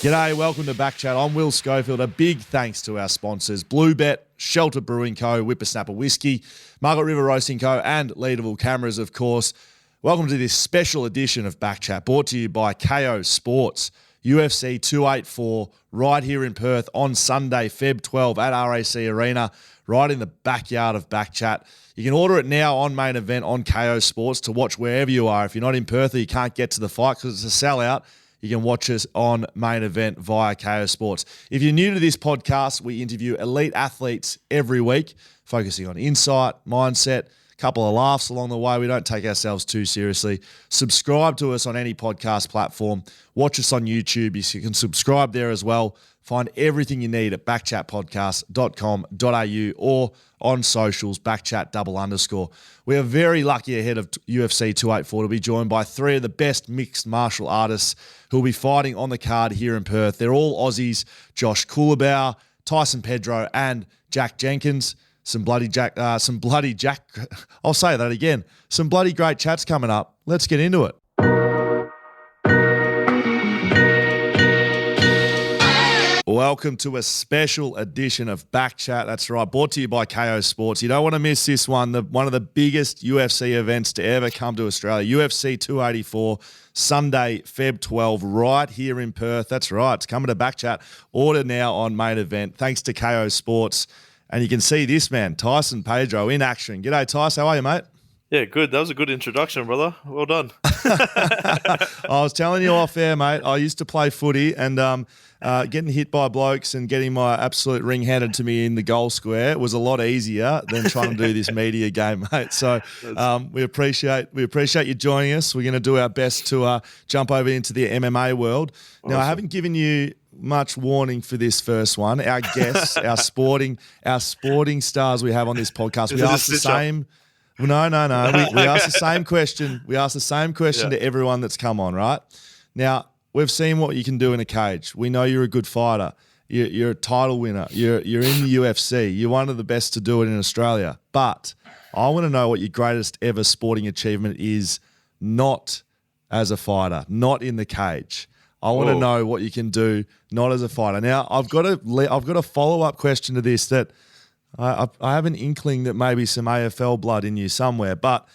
G'day, welcome to BackChat. I'm Will Schofield. A big thanks to our sponsors, Bluebet, Shelter Brewing Co., Whippersnapper Whiskey, Margaret River Roasting Co., and Leadable Cameras, of course. Welcome to this special edition of BackChat, brought to you by KO Sports. UFC 284 right here in Perth on Sunday, Feb 12 at RAC Arena, right in the backyard of BackChat. You can order it now on Main Event on KO Sports to watch wherever you are. If you're not in Perth or you can't get to the fight because it's a sellout, you can watch us on Main Event via KO Sports. If you're new to this podcast, we interview elite athletes every week, focusing on insight, mindset, a couple of laughs along the way. We don't take ourselves too seriously. Subscribe to us on any podcast platform. Watch us on YouTube. You can subscribe there as well. Find everything you need at backchatpodcast.com.au or on socials, backchat_. We are very lucky ahead of UFC 284 to be joined by three of the best mixed martial artists who will be fighting on the card here in Perth. They're all Aussies: Josh Culibao, Tyson Pedro, and Jack Jenkins. Some bloody Jack. I'll say that again. Some bloody great chats coming up. Let's get into it. Welcome to a special edition of BackChat. That's right, brought to you by KO Sports. You don't want to miss this one, one of the biggest UFC events to ever come to Australia. UFC 284, Sunday, Feb 12, right here in Perth. That's right, it's coming to BackChat. Order now on Main Event, thanks to KO Sports. And you can see this man, Tyson Pedro, in action. G'day, Tyson. How are you, mate? Yeah, good. That was a good introduction, brother. Well done. I was telling you off air, mate. I used to play footy and getting hit by blokes and getting my absolute ring handed to me in the goal square was a lot easier than trying to do this media game, mate. So we appreciate you joining us. We're going to do our best to jump over into the MMA world. Now, awesome. I haven't given you much warning for this first one. Our guests, our sporting stars we have on this podcast, we ask the same. No. We ask the same question. We ask the same question to everyone that's come on, right? Now, we've seen what you can do in a cage. We know you're a good fighter. You're a title winner. You're in the UFC. You're one of the best to do it in Australia. But I want to know what your greatest ever sporting achievement is, not as a fighter, not in the cage. I want to know what you can do not as a fighter. Now, I've got a follow-up question to this that I have an inkling that maybe some AFL blood in you somewhere. But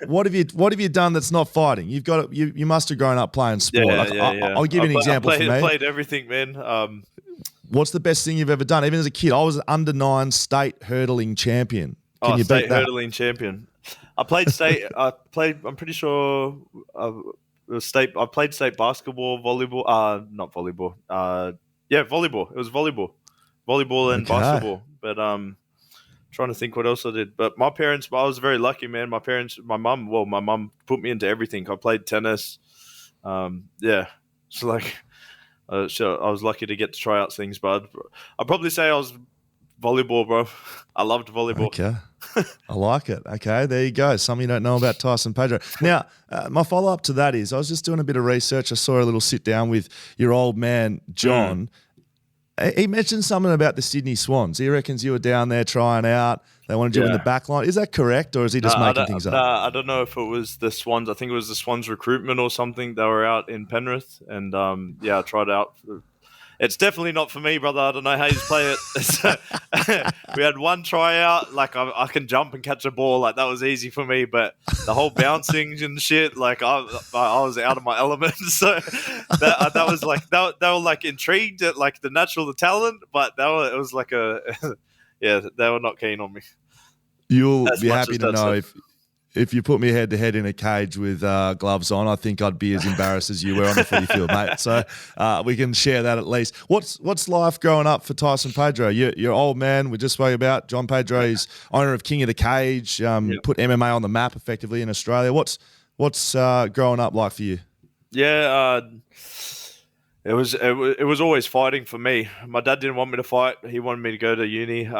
what have you done that's not fighting? You must have grown up playing sport. I'll give you an example for me. I played everything, man. What's the best thing you've ever done? Even as a kid, I was an under-9 state hurdling champion. Can you beat that? Hurdling champion. I played state. I'm pretty sure. State. I played state basketball, volleyball. Not volleyball. Volleyball. It was volleyball and basketball. But trying to think what else I did. But my parents, I was very lucky, man. My mum put me into everything. I played tennis. So like, I was lucky to get to try out things. But I'd probably say I was volleyball, bro. I loved volleyball. Okay. I like it. Okay, there you go. Something you don't know about Tyson Pedro. Now, my follow-up to that is I was just doing a bit of research. I saw a little sit-down with your old man, John. He mentioned something about the Sydney Swans. He reckons you were down there trying out. They wanted you in the back line. Is that correct, or is he just making things up? I don't know if it was the Swans. I think it was the Swans recruitment or something. They were out in Penrith, and I tried out. It's definitely not for me, brother. I don't know how you play it. We had one tryout. Like, I can jump and catch a ball. Like, that was easy for me. But the whole bouncing and shit, like, I was out of my element. So that was like, they were like intrigued at like the talent, but it was like they were not keen on me. You'll be happy to know if you put me head to head in a cage with gloves on, I think I'd be as embarrassed as you were on the footy field, mate. So we can share that at least. What's life growing up for Tyson Pedro? You're old man. We just spoke about John Pedro. He's owner of King of the Cage. Put MMA on the map effectively in Australia. What's growing up like for you? Yeah, it was always fighting for me. My dad didn't want me to fight. He wanted me to go to uni.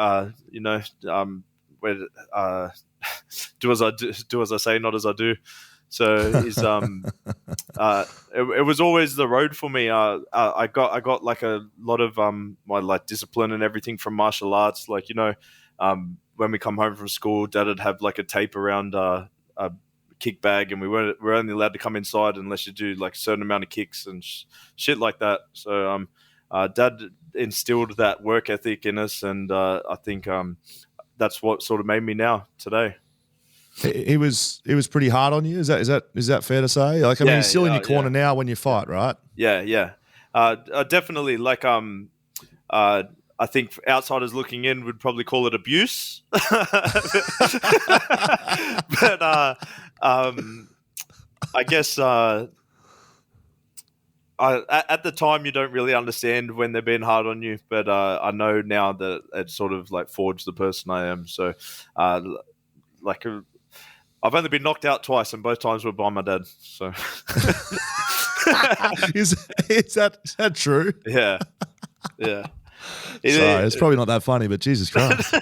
Do as I say, not as I do. So he's it was always the road for me. I got like a lot of my like discipline and everything from martial arts. Like when we come home from school, Dad'd have like a tape around kick bag, and we're only allowed to come inside unless you do like a certain amount of kicks and shit like that. So Dad instilled that work ethic in us, and I think that's what sort of made me now today. He was pretty hard on you. Is that fair to say? Like, I mean, he's still in your corner now when you fight, right? Yeah. Definitely. Like, I think outsiders looking in would probably call it abuse, but I guess at the time you don't really understand when they're being hard on you. But I know now that it sort of like forged the person I am. So, I've only been knocked out twice, and both times were by my dad. So, is that true? Yeah. Sorry, it's probably not that funny, but Jesus Christ.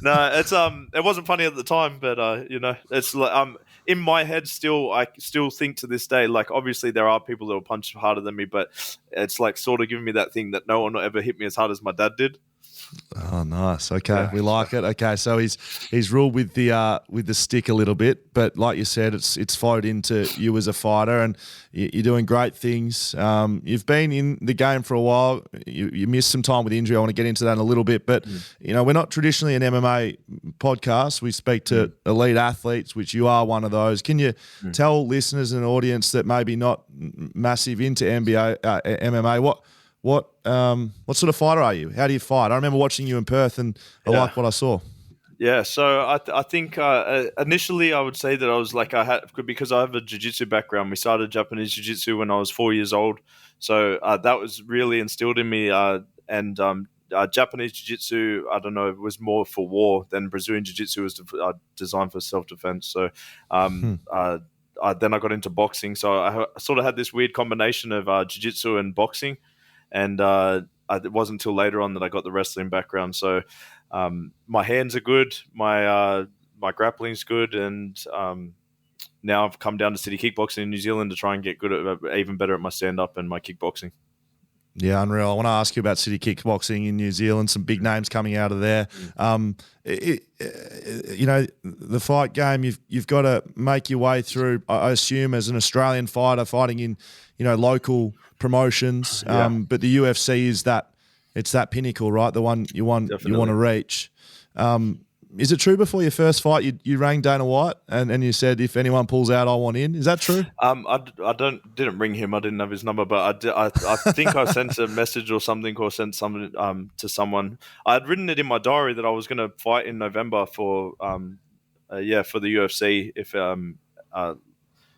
No, it's it wasn't funny at the time, but it's like in my head still. I still think to this day, like obviously there are people that will punch harder than me, but it's like sort of giving me that thing that no one will ever hit me as hard as my dad did. Oh, nice. Okay, we like it. Okay, so he's ruled with the stick a little bit, but like you said, it's flowed into you as a fighter, and you're doing great things. You've been in the game for a while. You missed some time with injury. I want to get into that in a little bit, but we're not traditionally an MMA podcast. We speak to elite athletes, which you are one of those. Can you tell listeners and audience that maybe not massive into MMA what sort of fighter are you? How do you fight? I remember watching you in Perth, and I like what I saw. Yeah, so I think initially I would say that I was like because I have a jiu-jitsu background. We started Japanese jiu-jitsu when I was 4 years old, so that was really instilled in me. And Japanese jiu-jitsu, I don't know, it was more for war than Brazilian jiu-jitsu was designed for self-defense. So then I got into boxing. So I sort of had this weird combination of jiu-jitsu and boxing. And it wasn't until later on that I got the wrestling background. So my hands are good, my grappling's good, and now I've come down to City Kickboxing in New Zealand to try and get even better at my stand-up and my kickboxing. Yeah, unreal. I want to ask you about City Kickboxing in New Zealand. Some big names coming out of there. The fight game, you've got to make your way through. I assume as an Australian fighter fighting in local promotions, but the UFC is that pinnacle, right? The one you want to reach. Is it true before your first fight you rang Dana White and you said, if anyone pulls out, I want in? Is that true? I didn't ring him. I didn't have his number, but I think I sent a message or something, or sent something to someone. I had written it in my diary that I was going to fight in November for the UFC. If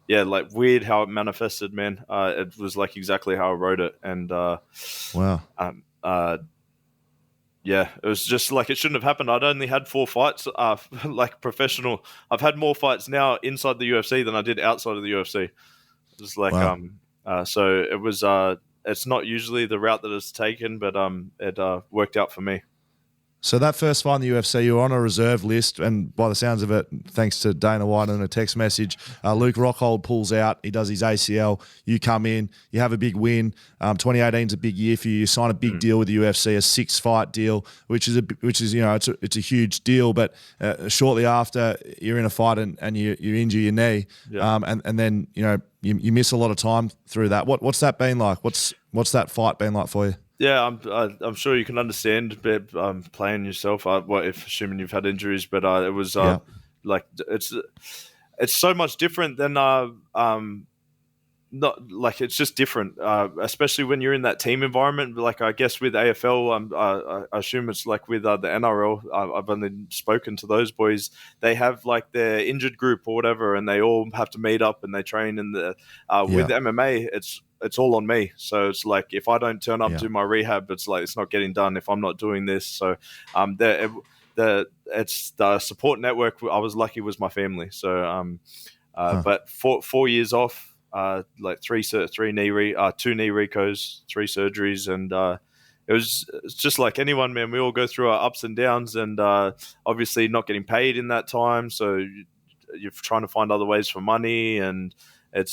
like weird how it manifested, man. It was like exactly how I wrote it, and wow. Yeah, it was just like it shouldn't have happened. I'd only had 4 fights, like professional. I've had more fights now inside the UFC than I did outside of the UFC. It was like, wow. So it was. It's not usually the route that it's taken, but it worked out for me. So that first fight in the UFC, you were on a reserve list, and by the sounds of it, thanks to Dana White and a text message, Luke Rockhold pulls out. He does his ACL. You come in. You have a big win. 2018 is a big year for you. You sign a big deal with the UFC, a 6-fight deal, which is it's a huge deal. But shortly after, you're in a fight and you injure your knee, and then you miss a lot of time through that. What's that been like? What's that fight been like for you? Yeah, I'm sure you can understand playing yourself. If assuming you've had injuries, but it was like it's so much different than not like it's just different, especially when you're in that team environment. Like I guess with AFL, I assume it's like with the NRL. I've only spoken to those boys. They have like their injured group or whatever, and they all have to meet up and they train. And with MMA, it's all on me. So it's like if I don't turn up to my rehab, it's like it's not getting done if I'm not doing this. So it's the support network. I was lucky was my family. So but 4 years off. Like 2 knee recos, 3 surgeries, and it's just like anyone, man. We all go through our ups and downs, and obviously not getting paid in that time, so you're trying to find other ways for money, and it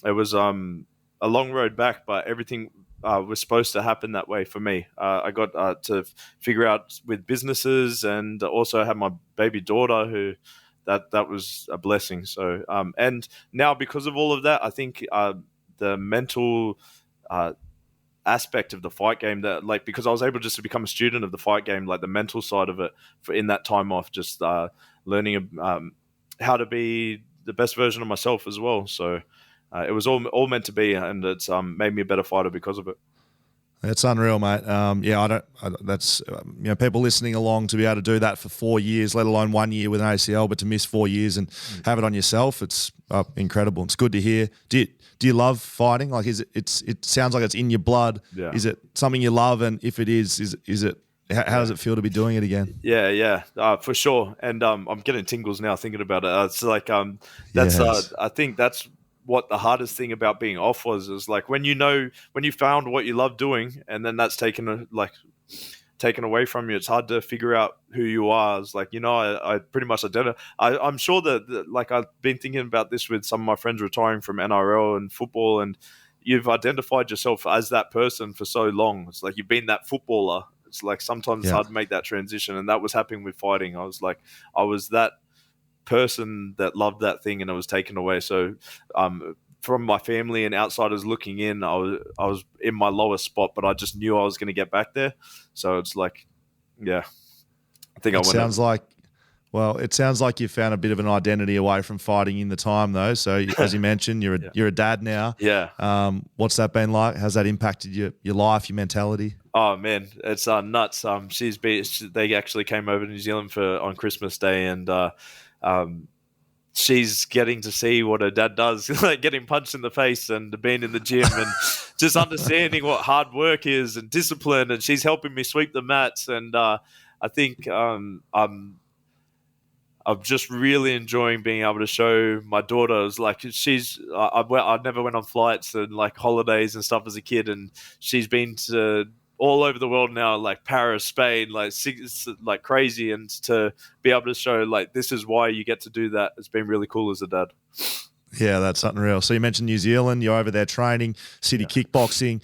was a long road back, but everything was supposed to happen that way for me. I got to figure out with businesses, and also I had my baby daughter who that was a blessing. So and now because of all of that, I think the mental aspect of the fight game, that like, because I was able just to become a student of the fight game, like the mental side of it for in that time off, just learning how to be the best version of myself as well. So it was all meant to be, and it's made me a better fighter because of it. It's unreal, mate. That's people listening along to be able to do that for 4 years, let alone 1 year with an ACL, but to miss 4 years and have it on yourself, it's incredible. It's good to hear. Do you love fighting? Like, it sounds like it's in your blood. Yeah. Is it something you love? And if it is it? How does it feel to be doing it again? Yeah, for sure. And I'm getting tingles now thinking about it. It's like that's yes. I think that's what the hardest thing about being off was like when you found what you love doing, and then that's taken away from you. It's hard to figure out who you are. It's like, I pretty much identify. I'm sure that like I've been thinking about this with some of my friends retiring from NRL and football, and you've identified yourself as that person for so long. It's like you've been that footballer. It's like sometimes it's hard to make that transition, and that was happening with fighting. I was that person that loved that thing, and it was taken away. So from my family and outsiders looking in, I was in my lowest spot, but I just knew I was going to get back there. So it's like, I think it sounds like you found a bit of an identity away from fighting in the time, though. So as you mentioned, you're a dad now. Yeah. What's that been like? How's that impacted your life, your mentality? Oh man, it's nuts. They actually came over to New Zealand on Christmas Day, and she's getting to see what her dad does, like getting punched in the face and being in the gym and just understanding what hard work is and discipline. And she's helping me sweep the mats. And I think I'm just really enjoying being able to show my daughter. Like I never went on flights and like holidays and stuff as a kid, and she's been to all over the world now, like Paris, Spain, like crazy, and to be able to show like this is why you get to do that. It's been really cool as a dad. Yeah, that's unreal. So you mentioned New Zealand. You're over there training, city kickboxing.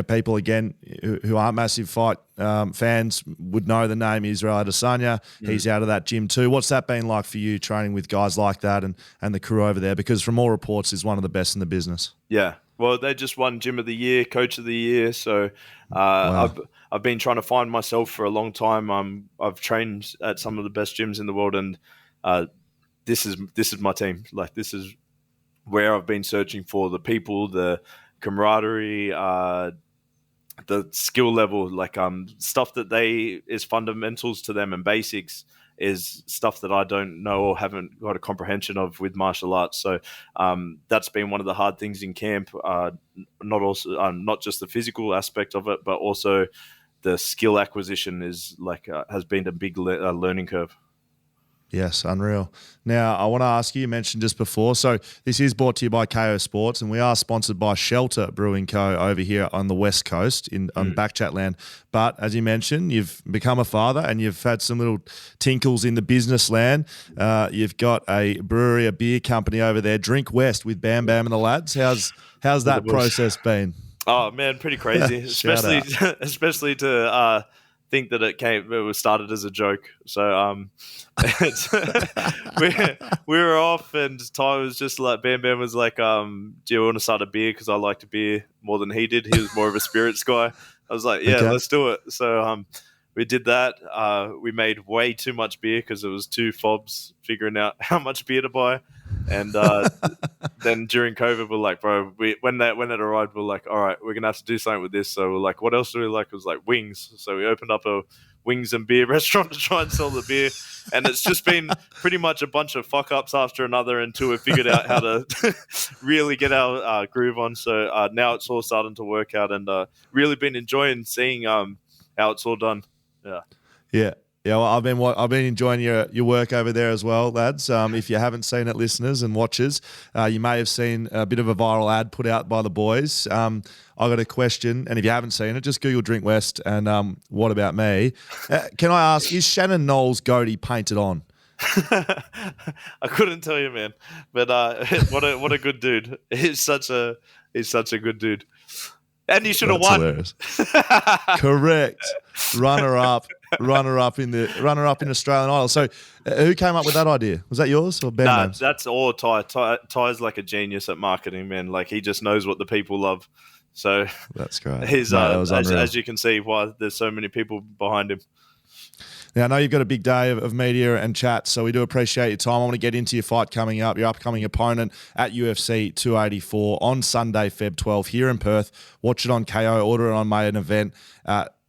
People again who aren't massive fight fans would know the name Israel Adesanya. He's out of that gym too. What's that been like for you, training with guys like that and the crew over there? Because from all reports, is one of the best in the business. Yeah. Well, they just won Gym of the Year, Coach of the Year. So wow. I've been trying to find myself for a long time. I've trained at some of the best gyms in the world, and this is my team. Like, this is where I've been searching for the people, the camaraderie, the skill level, like stuff that is fundamentals to them and basics is stuff that I don't know or haven't got a comprehension of with martial arts. So that's been one of the hard things in camp. Not just the physical aspect of it, but also the skill acquisition is has been a big learning curve. Yes, unreal. Now, I want to ask you mentioned just before, so this is brought to you by KO Sports, and we are sponsored by Shelter Brewing Co. over here on the West Coast on BackChat land. But as you mentioned, you've become a father and you've had some little tinkles in the business land. You've got a brewery, a beer company over there, Drink West with Bam Bam and the lads. How's that process been? Oh, man, pretty crazy, especially to think that it was started as a joke. So we were off, and Ty was just like, Bam Bam was like, do you want to start a beer? Because I liked beer more than he did. He was more of a spirits guy. I was like, yeah, okay, let's do it. So we did that. We made way too much beer because it was two fobs figuring out how much beer to buy. And then during COVID, we're like, bro, when it arrived, we're like, all right, we're going to have to do something with this. So we're like, what else do we like? It was like wings. So we opened up a wings and beer restaurant to try and sell the beer. And it's just been pretty much a bunch of fuck-ups after another until we figured out how to really get our groove on. So now it's all starting to work out, and really been enjoying seeing how it's all done. Yeah. Yeah, well, I've been enjoying your work over there as well, lads. If you haven't seen it, listeners and watchers, you may have seen a bit of a viral ad put out by the boys. I got a question, and if you haven't seen it, just Google Drink West and what about me? Can I ask, is Shannon Knowles' goatee painted on? I couldn't tell you, man. But what a good dude. He's such a good dude. And he should have won. Hilarious. Correct. Runner up. runner up in Australian Idol. So, who came up with that idea? Was that yours or Bam Nah, Bam's? that's all Ty. Ty's like a genius at marketing, man. Like he just knows what the people love. So That's great. he's Mate, that was unreal. as you can see, why there's so many people behind him. Now, I know you've got a big day of media and chat, so we do appreciate your time. I want to get into your fight coming up, your upcoming opponent at UFC 284 on Sunday, Feb 12, here in Perth. Watch it on KO, order it on Main Event.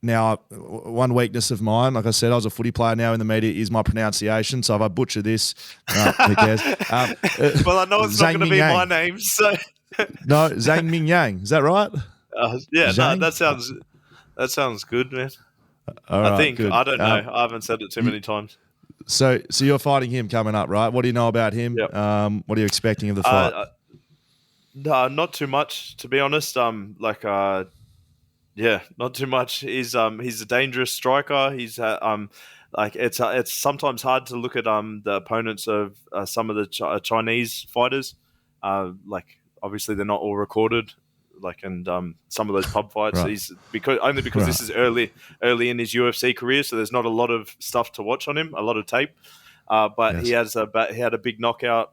Now, one weakness of mine, like I said, I was a footy player now in the media, is my pronunciation. So if I butcher this, who cares? Well, I know it's not going to be my name, so... No, Zhang Ming Yang. Is that right? No, that sounds good, man. All right, I think. good. I don't know. I haven't said it too many times. So you're fighting him coming up, right? What do you know about him? Yep. What are you expecting of the fight? No, not too much, to be honest. Not too much. He's a dangerous striker. He's it's sometimes hard to look at the opponents of some of the Chinese fighters. Obviously they're not all recorded. And some of those pub fights, Right. he's because this is early in his UFC career, so there's not a lot of stuff to watch on him, a lot of tape. But Yes. he had a big knockout.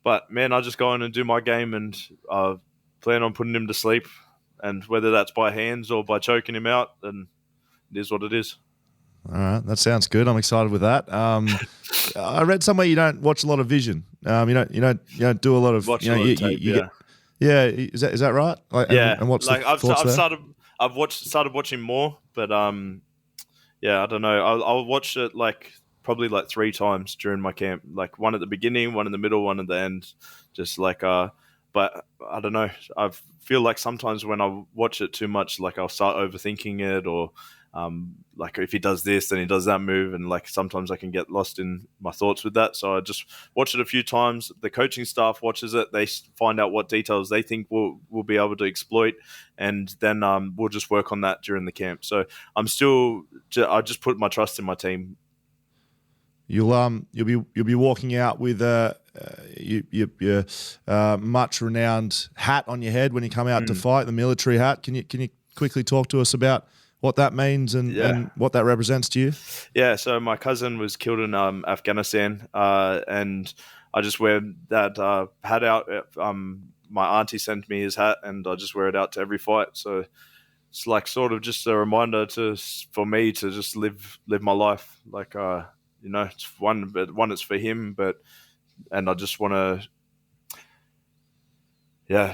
But man, I just go in and do my game and plan on putting him to sleep. And whether that's by hands or by choking him out, then it is what it is. All right, that sounds good. I'm excited with that. I read somewhere you don't watch a lot of vision. You don't do a lot of Watch a lot of tape, yeah. Is that right? And what's the thoughts there? I've started watching more, but I don't know. I'll watch it probably 3 times during my camp, one at the beginning, one in the middle, one at the end, but I don't know. I feel like sometimes when I watch it too much, I'll start overthinking it, or if he does this, then he does that move, and sometimes I can get lost in my thoughts with that. So I just watch it a few times. The coaching staff watches it. They find out what details they think we'll be able to exploit, and then we'll just work on that during the camp. So I just put my trust in my team. You'll be walking out with your much renowned hat on your head when you come out to fight, the military hat. Can you quickly talk to us about what that means and what that represents to you? Yeah, so my cousin was killed in Afghanistan, and I just wear that hat out. My auntie sent me his hat, and I just wear it out to every fight. So it's sort of just a reminder for me to just live my life. It's one, but one is for him, and I just want to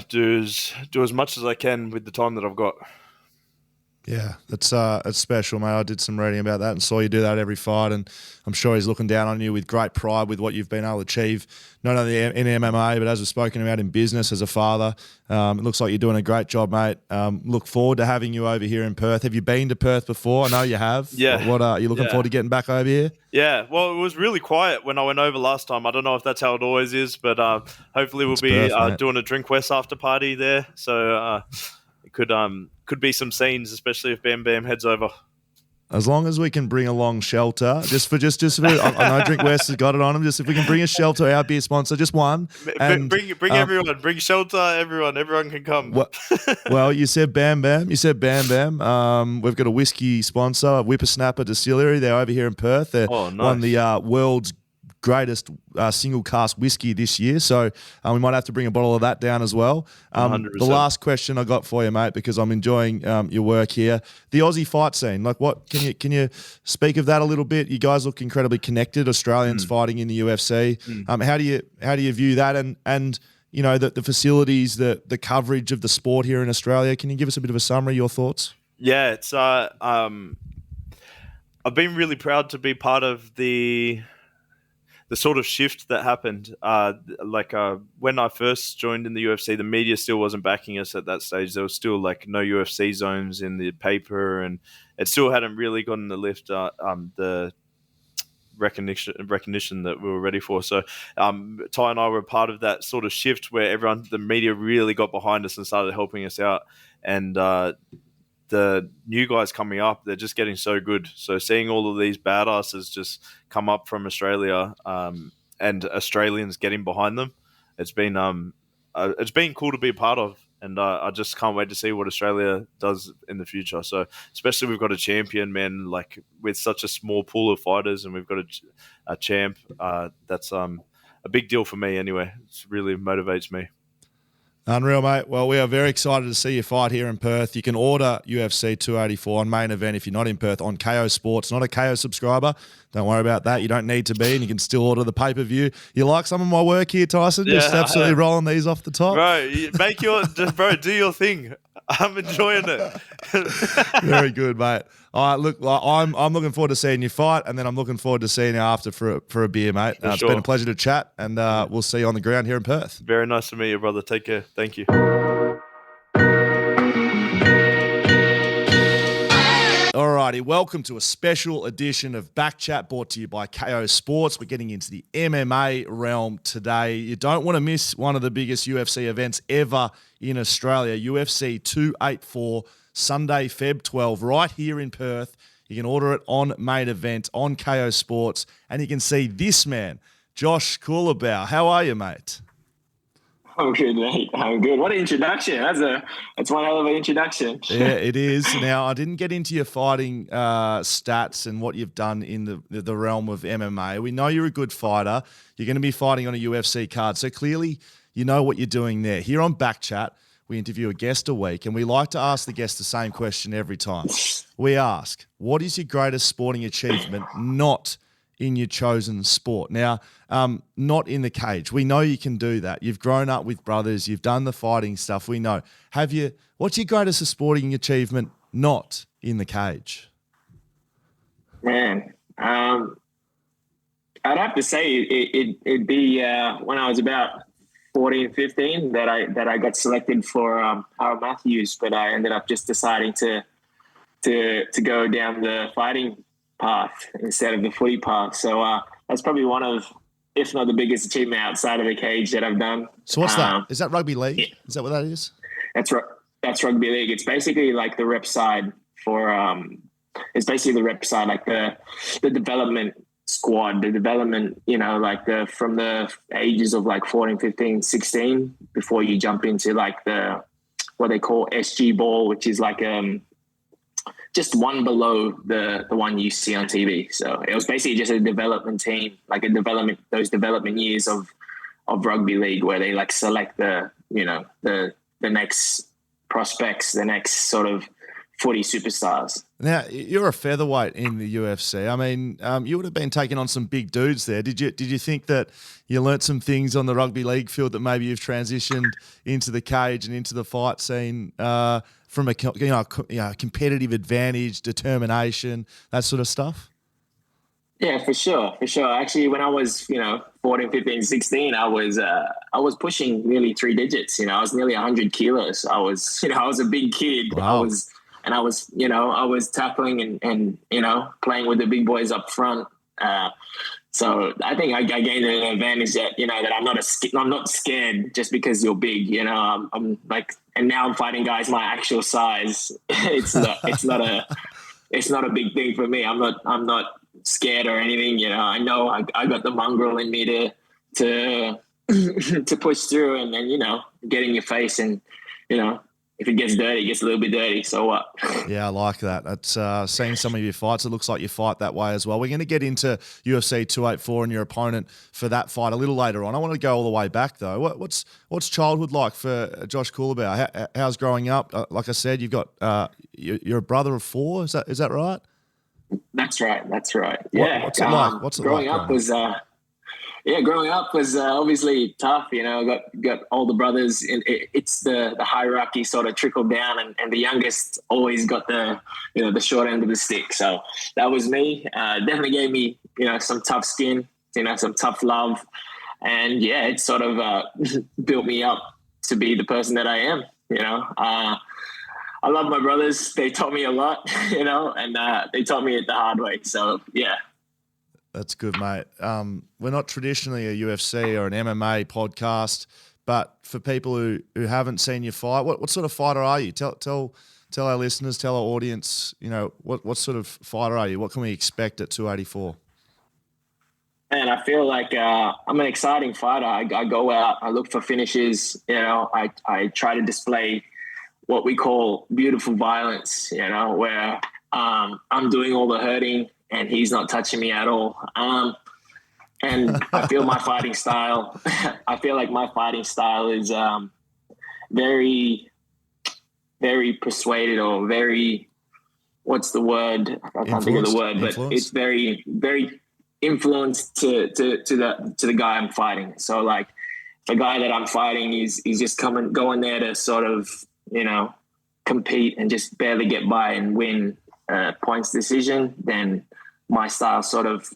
do as much as I can with the time that I've got. Yeah, it's special, mate. I did some reading about that and saw you do that every fight, and I'm sure he's looking down on you with great pride with what you've been able to achieve, not only in MMA, but as we've spoken about in business as a father. It looks like you're doing a great job, mate. Look forward to having you over here in Perth. Have you been to Perth before? I know you have. Yeah. What are you looking forward to getting back over here? Yeah, well, it was really quiet when I went over last time. I don't know if that's how it always is, but hopefully we'll be Perth, doing a Drink West after party there. So it could be some scenes, especially if Bam Bam heads over. As long as we can bring along shelter, just for I know Drink West has got it on them. Just if we can bring a shelter, our beer sponsor, just one. And, bring everyone, bring shelter, everyone can come. Well, you said Bam Bam. We've got a whiskey sponsor, Whippersnapper Distillery. They're over here in Perth. They're nice. Won the world's greatest single cask whiskey this year, so we might have to bring a bottle of that down as well. 100%. The last question I got for you, mate, because I'm enjoying your work here, the Aussie fight scene. What can you speak of that a little bit? You guys look incredibly connected. Australians fighting in the UFC. How do you view that and the facilities, the coverage of the sport here in Australia? Can you give us a bit of a summary, your thoughts? Yeah, it's I've been really proud to be part of the sort of shift that happened. When I first joined in the UFC, the media still wasn't backing us at that stage. There was still no UFC zones in the paper, and it still hadn't really gotten the lift, the recognition that we were ready for. So Ty and I were part of that sort of shift where the media really got behind us and started helping us out. And the new guys coming up, they're just getting so good. So seeing all of these badasses just come up from Australia, and Australians getting behind them, it's been cool to be a part of. And I just can't wait to see what Australia does in the future. So especially we've got a champion, man, like with such a small pool of fighters, and we've got a champ. That's a big deal for me anyway. It really motivates me. Unreal, mate. Well, we are very excited to see you fight here in Perth. You can order UFC 284 on main event if you're not in Perth on KO Sports. Not a KO subscriber. Don't worry about that. You don't need to be, and you can still order the pay-per-view. You like some of my work here, Tyson? Yeah, just absolutely rolling these off the top. Bro, do your thing. I'm enjoying it. Very good, mate. All right, look, I'm looking forward to seeing you fight, and then I'm looking forward to seeing you after for a beer, mate. It's been a pleasure to chat, and we'll see you on the ground here in Perth. Very nice to meet you, brother. Take care. Thank you. Alrighty, welcome to a special edition of BackChat brought to you by KO Sports. We're getting into the MMA realm today. You don't want to miss one of the biggest UFC events ever in Australia, UFC 284, Sunday, Feb 12, right here in Perth. You can order it on main event on KO Sports, and you can see this man, Josh Culibao. How are you, mate? I'm good, mate. I'm good. What an introduction. That's one hell of an introduction. Yeah, it is. Now, I didn't get into your fighting stats and what you've done in the realm of MMA. We know you're a good fighter. You're going to be fighting on a UFC card. So clearly you know what you're doing there. Here on BackChat, we interview a guest a week, and we like to ask the guest the same question every time. We ask, what is your greatest sporting achievement not in your chosen sport? Now, not in the cage. We know you can do that. You've grown up with brothers. You've done the fighting stuff. We know. What's your greatest sporting achievement not in the cage? Man, I'd have to say it'd be when I was about 14, 15 that I got selected for Harold Matthews, but I ended up just deciding to go down the fighting path instead of the footy path. So that's probably one of, if not the biggest achievement outside of the cage that I've done. So what's that? Is that rugby league? Yeah. Is that what that is? That's rugby league. It's basically like the rep side for it's basically the rep side, like the development squad, the development, from the ages of like 14, 15, 16 before you jump into like what they call SG ball, which is like just one below the one you see on TV. So it was basically just a development team, like those development years of rugby league where they like select the next prospects, the next sort of footy superstars. Now, you're a featherweight in the UFC. I mean, you would have been taking on some big dudes there. Did you think that you learnt some things on the rugby league field that maybe you've transitioned into the cage and into the fight scene from a competitive advantage, determination, that sort of stuff? Yeah, for sure. Actually, when I was, 14, 15, 16, I was pushing nearly 3 digits. I was nearly 100 kilos. I was a big kid. Wow. I was tackling and playing with the big boys up front. So I think I gained an advantage that, that I'm not scared just because you're big, I'm like, and now I'm fighting guys my actual size. It's not a big thing for me. I'm not scared or anything. I know I got the mongrel in me to push through and then, get in your face and, if it gets dirty, it gets a little bit dirty. So what? Yeah, I like that. That's seeing some of your fights. It looks like you fight that way as well. We're going to get into UFC 284 and your opponent for that fight a little later on. I want to go all the way back though. What's childhood like for Josh Culibao? How's growing up? Like I said, you've got you're a brother of 4. Is that right? That's right. Yeah. What's it like? Growing up was obviously tough. Got older brothers. It's the hierarchy sort of trickled down, and the youngest always got the short end of the stick. So that was me. Definitely gave me some tough skin, some tough love, and yeah, it sort of built me up to be the person that I am. I love my brothers. They taught me a lot, and they taught me it the hard way. So yeah. That's good, mate. We're not traditionally a UFC or an MMA podcast, but for people who haven't seen you fight, what sort of fighter are you? Tell our listeners, tell our audience, what sort of fighter are you? What can we expect at 284? And I feel like I'm an exciting fighter. I go out, I look for finishes. I try to display what we call beautiful violence. Where I'm doing all the hurting and he's not touching me at all. And I feel my fighting style. I feel like my fighting style is very, very persuaded, or very, what's the word? I can't think of the word, but it's very, very influenced to the guy I'm fighting. So like the guy that I'm fighting he's just going there to sort of, compete and just barely get by and win points decision, then my style sort of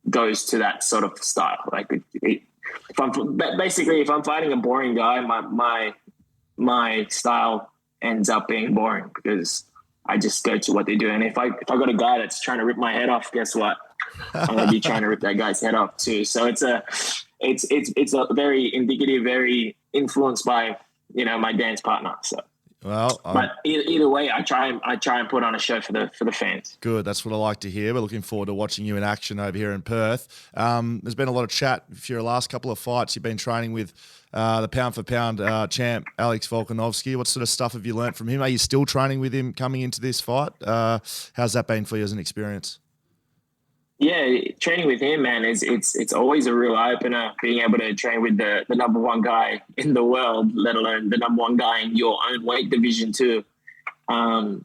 goes to that sort of style. Like if I'm fighting a boring guy, my style ends up being boring because I just go to what they do. And if I got a guy that's trying to rip my head off, guess what? I'm gonna be trying to rip that guy's head off too. So it's a very indicative, very influenced by my dance partner. So. Well, but either way, I try and put on a show for the fans. Good, that's what I like to hear. We're looking forward to watching you in action over here in Perth. There's been a lot of chat for your last couple of fights. You've been training with the pound for pound champ Alex Volkanovski. What sort of stuff have you learnt from him? Are you still training with him coming into this fight? How's that been for you as an experience? Yeah, training with him, man, it's always a real eye opener. Being able to train with the number one guy in the world, let alone the number one guy in your own weight division too. Yeah,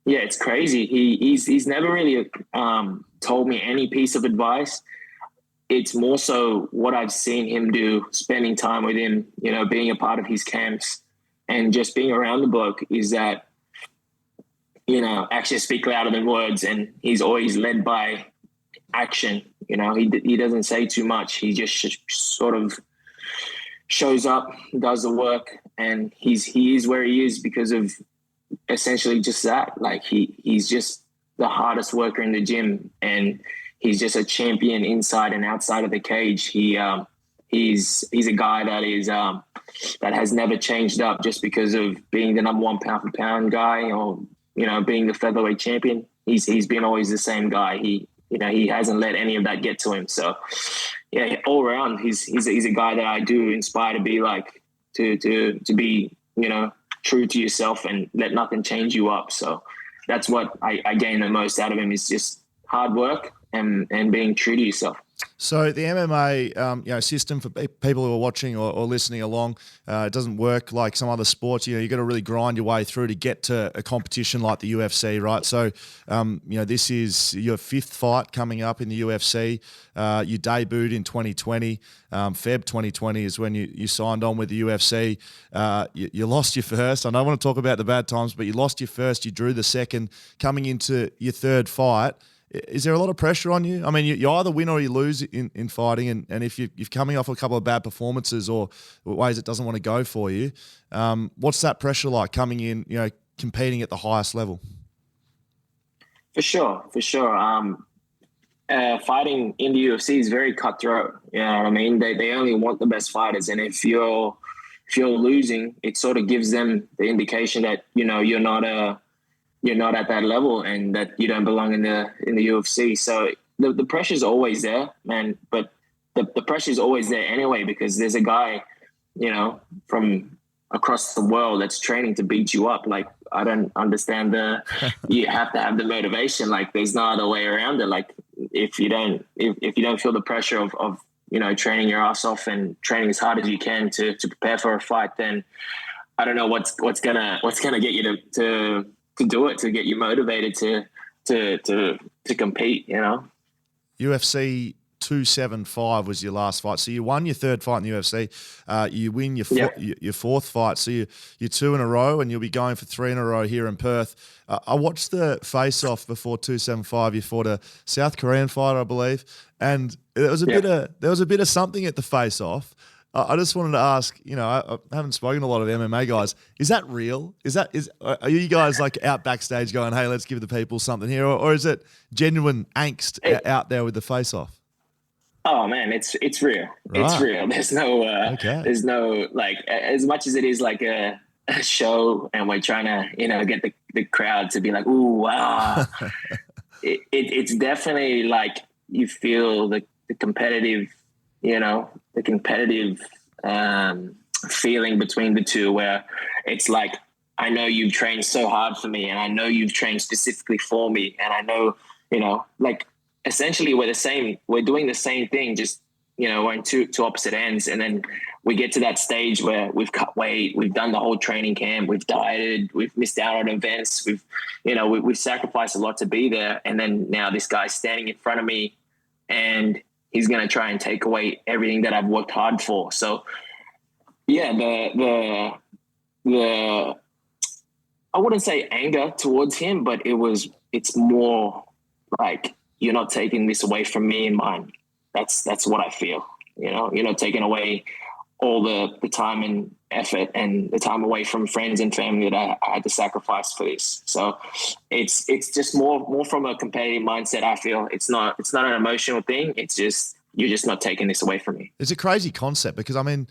it's crazy. He's never really told me any piece of advice. It's more so what I've seen him do, spending time with him, being a part of his camps and just being around the bloke, is that, actions speak louder than words, and he's always led by action. He doesn't say too much. He just sort of shows up, does the work, and he is where he is because of essentially just that. Like he's just the hardest worker in the gym, and he's just a champion inside and outside of the cage. He's a guy that has never changed up just because of being the number one pound for pound guy, or being the featherweight champion. He's been always the same guy. He hasn't let any of that get to him. So, yeah, all around, he's a guy that I do inspire to be like, to be, true to yourself and let nothing change you up. So that's what I gain the most out of him, is just hard work and being true to yourself. So the MMA system, for people who are watching or listening along, it doesn't work like some other sports. You got to really grind your way through to get to a competition like the UFC, right? So, this is your fifth fight coming up in the UFC. You debuted in 2020. Feb 2020 is when you signed on with the UFC. You lost your first. I don't want to talk about the bad times, but you lost your first. You drew the second. Coming into your third fight, is there a lot of pressure on you? I mean, you either win or you lose in fighting, and if you're coming off a couple of bad performances or ways it doesn't want to go for you, what's that pressure like coming in, competing at the highest level? For sure. Fighting in the UFC is very cutthroat. You know what I mean? They only want the best fighters, and if you're losing, it sort of gives them the indication that you're not at that level and that you don't belong in the UFC. So the pressure's always there, man. But the pressure's always there anyway, because there's a guy, from across the world that's training to beat you up. Like, I don't understand you have to have the motivation. Like, there's no other way around it. Like, if you don't feel the pressure of training your ass off and training as hard as you can to prepare for a fight, then I don't know what's gonna get you to do it, to get you motivated to compete, UFC 275 was your last fight. So you won your third fight in the UFC. You win your fourth fight. So you're two in a row, and you'll be going for three in a row here in Perth. I watched the face-off before 275. You fought a South Korean fighter, I believe, and there was a bit of something at the face-off. I just wanted to ask, I haven't spoken to a lot of MMA guys. Is that real? Are you guys like out backstage going, hey, let's give the people something here? Or is it genuine angst out there with the face-off? Oh man, it's real. Right. It's real. There's no, like, as much as it is like a show and we're trying to, get the crowd to be like, ooh, wow. It's definitely like you feel the competitive, the competitive feeling between the two, where it's like, I know you've trained so hard for me, and I know you've trained specifically for me, and I know, like essentially we're doing the same thing, just, we're in two opposite ends. And then we get to that stage where we've cut weight, we've done the whole training camp, we've dieted, we've missed out on events, we've sacrificed a lot to be there. And then now this guy's standing in front of me and he's going to try and take away everything that I've worked hard for. So yeah, the I wouldn't say anger towards him, but it's more like, you're not taking this away from me and mine. That's what I feel. You're not taking away all the time and effort and the time away from friends and family that I had to sacrifice for this. So it's just more from a competitive mindset. I feel it's not an emotional thing. It's just, you're just not taking this away from me. It's a crazy concept because, I mean,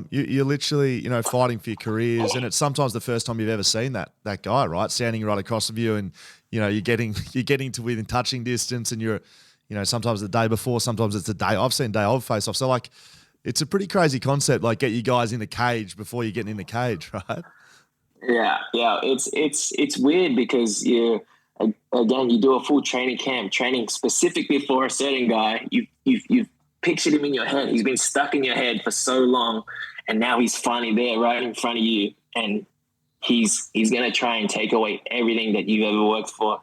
you're literally, fighting for your careers, and it's sometimes the first time you've ever seen that guy, right, standing right across of you, and you're getting to within touching distance, and you're, sometimes the day before, sometimes it's the day. I've seen day of face off. So like, it's a pretty crazy concept. Like, get you guys in the cage before you're getting in the cage, right? Yeah. It's weird because you do a full training camp, training specifically for a certain guy. You've pictured him in your head. He's been stuck in your head for so long, and now he's finally there right in front of you, and he's going to try and take away everything that you've ever worked for.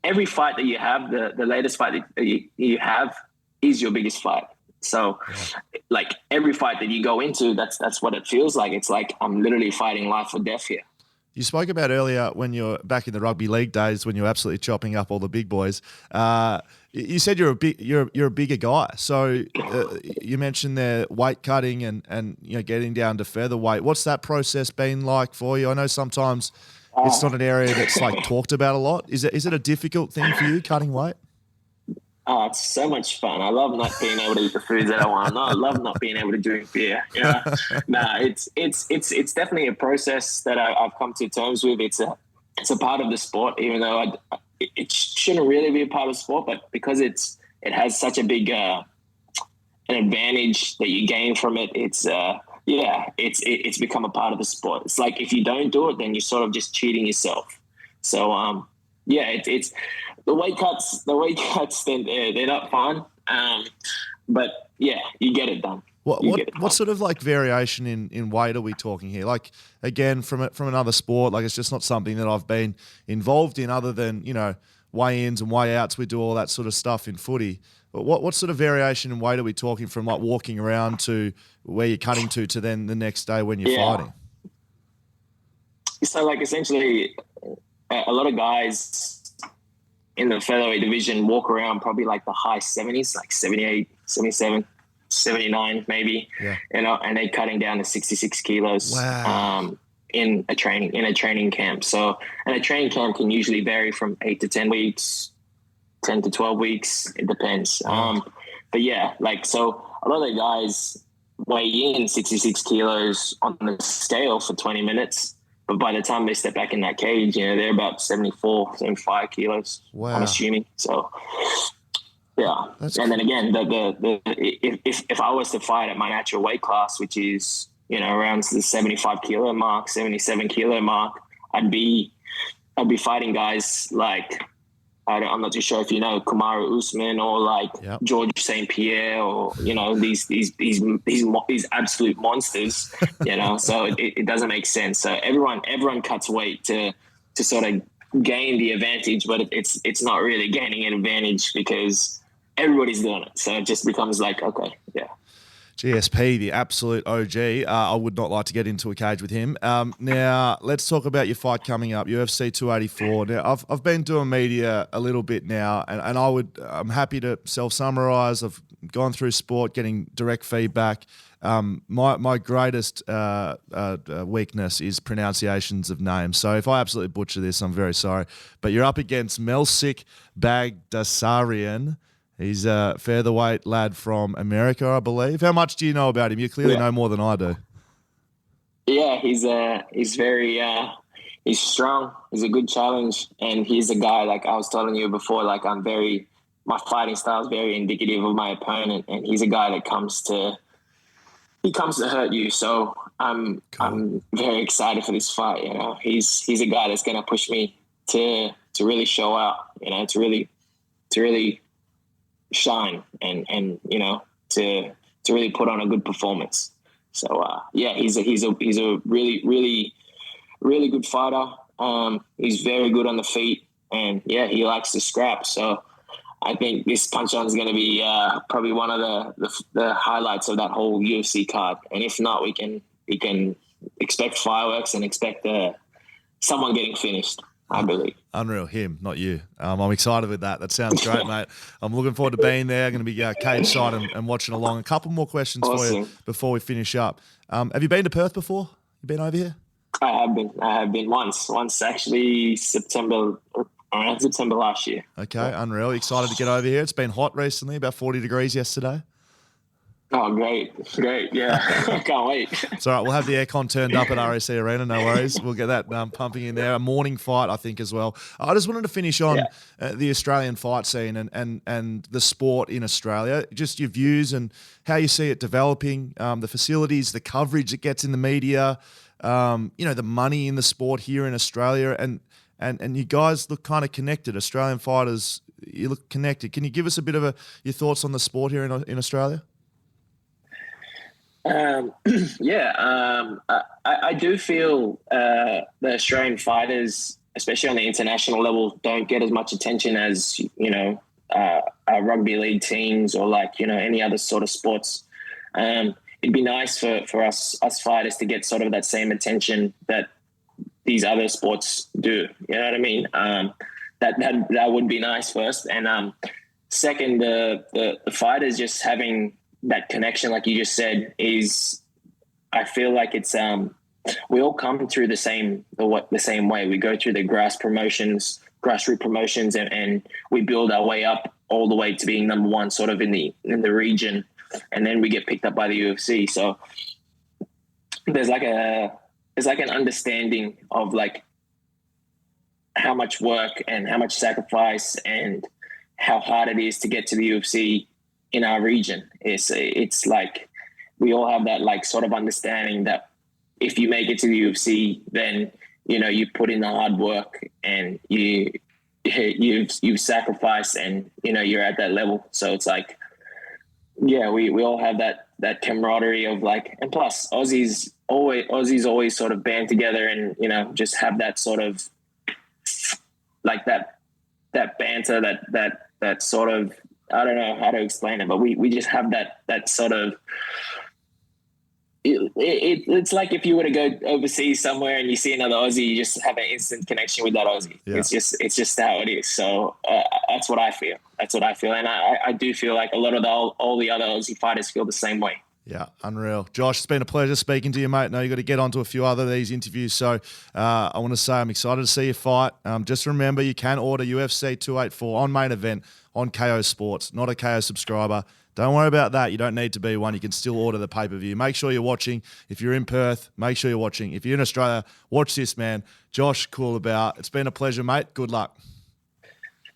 Every fight that you have, the latest fight that you have is your biggest fight. So like every fight that you go into, that's what it feels like. It's like, I'm literally fighting life or death here. You spoke about earlier when you're back in the rugby league days when you're absolutely chopping up all the big boys. You said you're a bigger guy. So you mentioned there weight cutting and getting down to featherweight. What's that process been like for you? I know sometimes it's not an area that's like talked about a lot. Is it a difficult thing for you, cutting weight? Oh, it's so much fun. I love not being able to eat the foods that I want. I love not being able to drink beer. It's definitely a process that I've come to terms with. It's a part of the sport, even though it shouldn't really be a part of the sport, but because it has such a big an advantage that you gain from it. It's become a part of the sport. It's like, if you don't do it, then you're sort of just cheating yourself. So it's the weight cuts. They're not fun, but yeah, you get it done. What sort of like variation in weight are we talking here? Like, again, from another sport, like it's just not something that I've been involved in, other than weigh-ins and weigh-outs. We do all that sort of stuff in footy. But what sort of variation in weight are we talking, from like walking around to where you're cutting to then the next day when you're fighting? So like, essentially, a lot of guys in the featherweight division walk around probably like the high 70s, like 78, 77, 79 maybe, and they're cutting down to 66 kilos. Wow. In a training camp. So, and a training camp can usually vary from 8 to 10 weeks, 10 to 12 weeks. It depends. But yeah, like, so a lot of the guys weigh in 66 kilos on the scale for 20 minutes. But by the time they step back in that cage, they're about 74, 75 kilos. Wow. I'm assuming. So, yeah. And then again, if I was to fight at my natural weight class, which is, around the 75 kilo mark, 77 kilo mark, I'd be fighting guys like, I'm not too sure if Kamaru Usman or like George St. Pierre, or these absolute monsters. So it doesn't make sense. So everyone cuts weight to sort of gain the advantage, but it's not really gaining an advantage because everybody's doing it. So it just becomes like, okay, yeah. GSP, the absolute OG. I would not like to get into a cage with him. Now, let's talk about your fight coming up, UFC 284. Now, I've been doing media a little bit now, and I'm happy to self-summarise. I've gone through sport, getting direct feedback. My greatest weakness is pronunciations of names. So if I absolutely butcher this, I'm very sorry. But you're up against Melsik Bagdasaryan. He's a featherweight lad from America, I believe. How much do you know about him? You clearly know more than I do. Yeah, he's very he's strong. He's a good challenge, and he's a guy, like I was telling you before, like my fighting style is very indicative of my opponent, and he's a guy that comes to hurt you. So I'm very excited for this fight. You know, he's a guy that's going to push me to really show out. You know, to really shine and you know to really put on a good performance. So yeah, he's a really really good fighter. He's very good on the feet, and yeah, he likes to scrap. So I think this punch-on is going to be probably one of the highlights of that whole UFC card. And if not, we can expect fireworks and expect someone getting finished, I believe. Unreal. Him, not you. I'm excited with that. That sounds great, mate. I'm looking forward to being there. I'm going to be cage side and watching along. A couple more questions for you before we finish up. Have you been to Perth before? You been over here? I have been once actually around September last year. Okay, unreal. Excited to get over here. It's been hot recently, about 40 degrees yesterday. Oh, great. Yeah, I can't wait. It's all right. We'll have the aircon turned up at RAC Arena. No worries. We'll get that pumping in there. A morning fight, I think, as well. I just wanted to finish on the Australian fight scene and the sport in Australia. Just your views and how you see it developing, the facilities, the coverage it gets in the media, the money in the sport here in Australia. And you guys look kind of connected. Australian fighters, you look connected. Can you give us a bit of your thoughts on the sport here in Australia? I do feel the Australian fighters, especially on the international level, don't get as much attention as rugby league teams or any other sort of sports. It'd be nice for us fighters to get sort of that same attention that these other sports do. You know what I mean? That would be nice first, and second, the fighters just having that connection, like you just said, is, I feel like it's we all come through the same way. We go through the grassroots promotions, and we build our way up all the way to being number one, sort of in the region, and then we get picked up by the UFC. So there's like an understanding of like how much work and how much sacrifice and how hard it is to get to the UFC in our region. It's like we all have that like sort of understanding that if you make it to the UFC, then you put in the hard work and you've sacrificed, and you're at that level. So it's like, yeah, we all have that camaraderie of like, and plus Aussies always sort of band together and just have that sort of like that banter, that sort of, I don't know how to explain it, but we just have that sort of, it's like if you were to go overseas somewhere and you see another Aussie, you just have an instant connection with that Aussie. Yeah. It's just how it is. So that's what I feel. And I do feel like a lot of all the other Aussie fighters feel the same way. Yeah, unreal. Josh, it's been a pleasure speaking to you, mate. Now you've got to get onto a few other of these interviews. So I want to say I'm excited to see you fight. Just remember, you can order UFC 284 on Main Event on KO Sports, not a KO subscriber. Don't worry about that. You don't need to be one. You can still order the pay-per-view. Make sure you're watching. If you're in Perth, make sure you're watching. If you're in Australia, watch this, man. Josh Culibao. It's been a pleasure, mate. Good luck.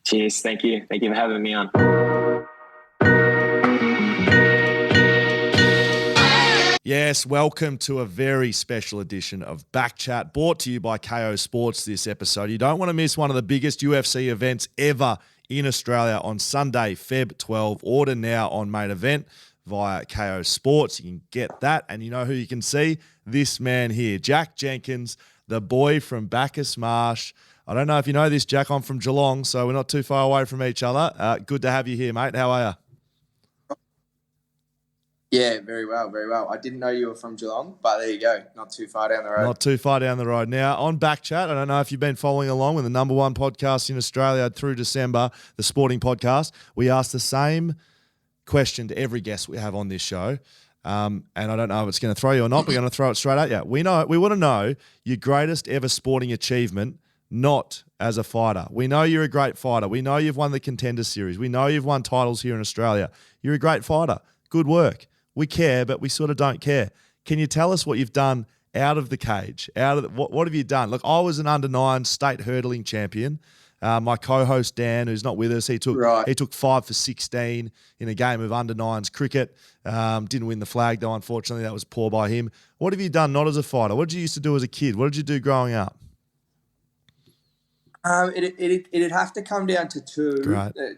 Cheers. Thank you. Thank you for having me on. Yes, welcome to a very special edition of BackChat, brought to you by KO Sports this episode. You don't want to miss one of the biggest UFC events ever in Australia on Sunday, Feb 12. Order now on Main Event via KO Sports. You can get that, and you know who you can see? This man here, Jack Jenkins, the boy from Bacchus Marsh. I don't know if you know this, Jack. I'm from Geelong, so we're not too far away from each other. Good to have you here, mate. How are you? Yeah, very well, very well. I didn't know you were from Geelong, but there you go. Not too far down the road. Not too far down the road. Now, on BackChat, I don't know if you've been following along with the number one podcast in Australia through December, the Sporting Podcast. We ask the same question to every guest we have on this show. And I don't know if it's going to throw you or not. We're going to throw it straight at you. We want to know your greatest ever sporting achievement, not as a fighter. We know you're a great fighter. We know you've won the Contender Series. We know you've won titles here in Australia. You're a great fighter. Good work. We care, but we sort of don't care. Can you tell us what you've done out of the cage, what have you done? Look, I was an under-9 state hurdling champion. My co-host Dan, who's not with us, he took 5 for 16 in a game of under-9s cricket. Didn't win the flag though, unfortunately. That was poor by him. What have you done not as a fighter? What did you used to do as a kid? What did you do growing up? It'd have to come down to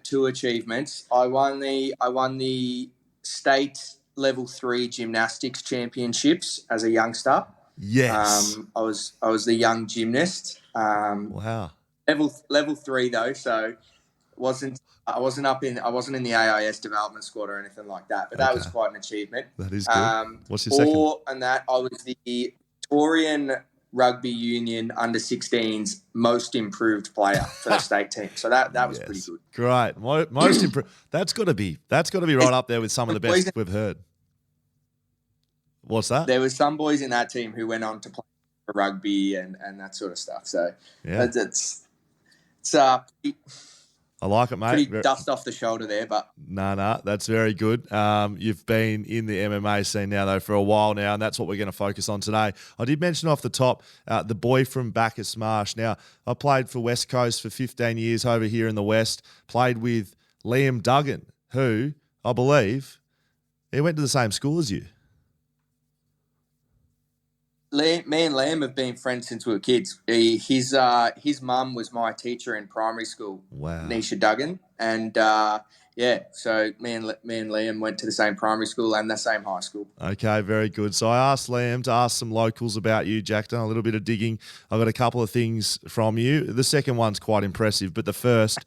two achievements. I won the state level 3 gymnastics championships as a youngster. Yes. I was the young gymnast. Wow. Level 3 though, so I wasn't in the AIS development squad or anything like that, but that was quite an achievement. That is good. What's your second? And that I was the Victorian Rugby Union under-16s most improved player for the state team. So that was pretty good. Great. Most improved. That's got to be right up there with some of the best we've heard. What's that? There was some boys in that team who went on to play for rugby and that sort of stuff. So it's I like it, mate. Pretty dust off the shoulder there, but no, that's very good. You've been in the MMA scene now, though, for a while now, and that's what we're going to focus on today. I did mention off the top the boy from Bacchus Marsh. Now, I played for West Coast for 15 years over here in the West, played with Liam Duggan, who, I believe, he went to the same school as you. Me and Liam have been friends since we were kids. His mum was my teacher in primary school. Wow. Nisha Duggan, and so me and Liam went to the same primary school and the same high school. Okay, very good. So I asked Liam to ask some locals about you, Jack. Done a little bit of digging. I've got a couple of things from you. The second one's quite impressive, but the first,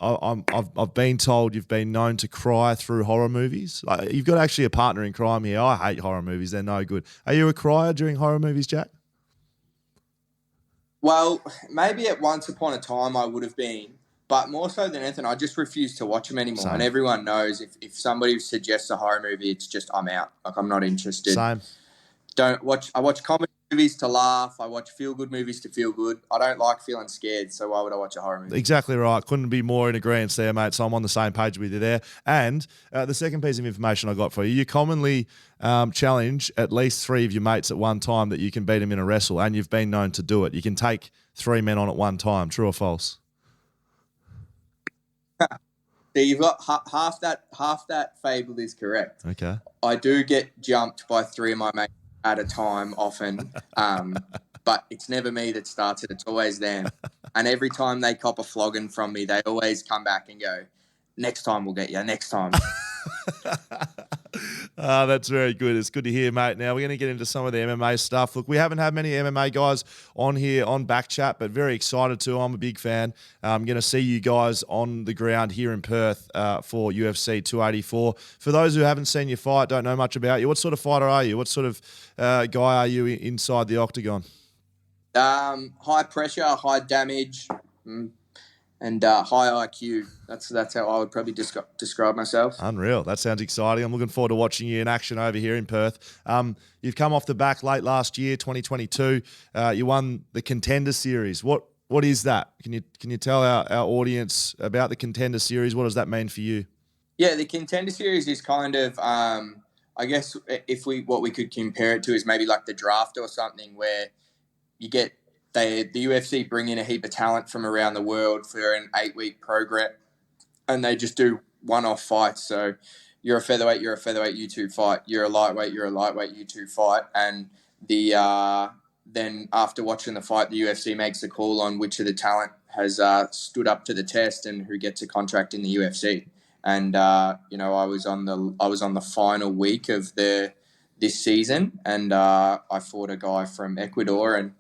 I've been told you've been known to cry through horror movies. You've got actually a partner in crime here. I hate horror movies. They're no good. Are you a crier during horror movies, Jack? Well, maybe at once upon a time I would have been, but more so than anything, I just refuse to watch them anymore. Same. And everyone knows if somebody suggests a horror movie, it's just I'm out. Like, I'm not interested. Same. I watch comedy movies to laugh. I watch feel-good movies to feel good. I don't like feeling scared, so why would I watch a horror movie? Exactly right. Couldn't be more in agreement there, mate. So I'm on the same page with you there. And the second piece of information I got for you, you commonly challenge at least 3 of your mates at one time that you can beat them in a wrestle, and you've been known to do it. You can take 3 men on at one time. True or false? So you've got half that fable is correct. Okay. I do get jumped by 3 of my mates at a time often, but it's never me that starts it. It's always them. And every time they cop a flogging from me, they always come back and go, next time we'll get you, next time. That's very good. It's good to hear, mate. Now, we're going to get into some of the MMA stuff. Look, we haven't had many MMA guys on here on BackChat, but very excited to. I'm a big fan. I'm going to see you guys on the ground here in Perth for UFC 284. For those who haven't seen your fight, don't know much about you, what sort of fighter are you? What sort of guy are you inside the octagon? High pressure, high damage, and high IQ. That's how I would probably describe myself. Unreal. That sounds exciting. I'm looking forward to watching you in action over here in Perth. You've come off the back late last year, 2022. You won the Contender Series. What is that? Can you tell our audience about the Contender Series? What does that mean for you? Yeah, the Contender Series is kind of, I guess, what we could compare it to is maybe like the draft or something, where you get the UFC bring in a heap of talent from around the world for an 8-week program, and they just do one-off fights. So you're a featherweight, you 2 fight. You're a lightweight, you 2 fight. And then after watching the fight, the UFC makes the call on which of the talent has stood up to the test and who gets a contract in the UFC. And I was on the final week of this season, and I fought a guy from Ecuador, and